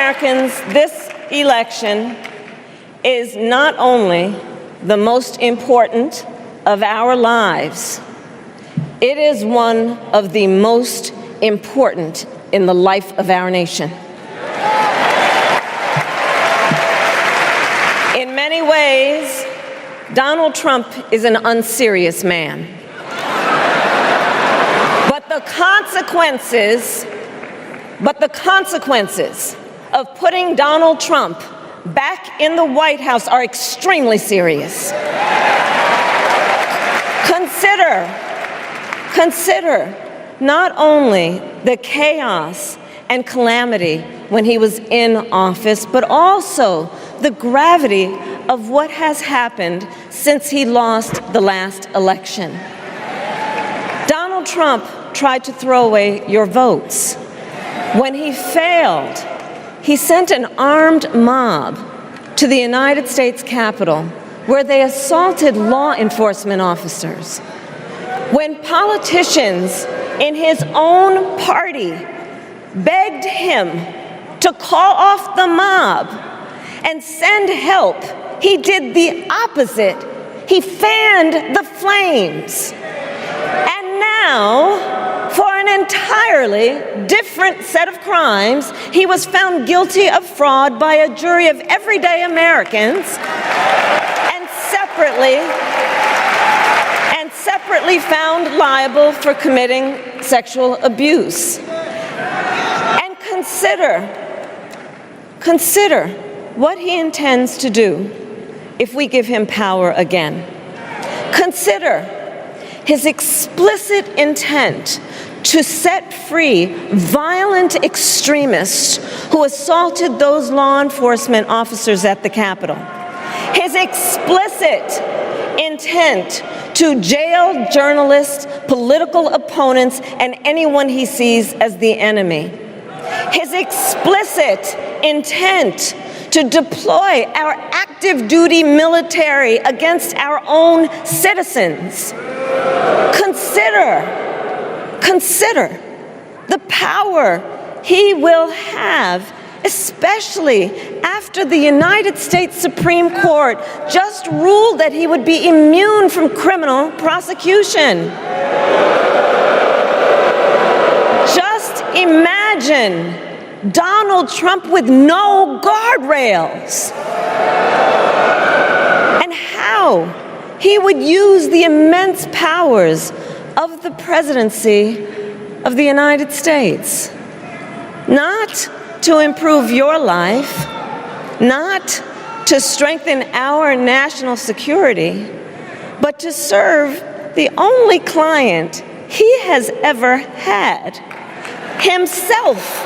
Americans, this election is not only the most important of our lives, it is one of the most important in the life of our nation. In many ways, Donald Trump is an unserious man. But the consequences of putting Donald Trump back in the White House are extremely serious. Consider not only the chaos and calamity when he was in office, but also the gravity of what has happened since he lost the last election. Donald Trump tried to throw away your votes. When he failed, he sent an armed mob to the United States Capitol, where they assaulted law enforcement officers. When politicians in his own party begged him to call off the mob and send help, he did the opposite. He fanned the flames. And now, for an entirely different set of crimes, he was found guilty of fraud by a jury of everyday Americans and separately found liable for committing sexual abuse. And consider what he intends to do if we give him power again. Consider his explicit intent to set free violent extremists who assaulted those law enforcement officers at the Capitol. His explicit intent to jail journalists, political opponents, and anyone he sees as the enemy. His explicit intent to deploy our active duty military against our own citizens. Consider the power he will have, especially after the United States Supreme Court just ruled that he would be immune from criminal prosecution. Just imagine Donald Trump with no guardrails, and how he would use the immense powers of the presidency of the United States, not to improve your life, not to strengthen our national security, but to serve the only client he has ever had, himself.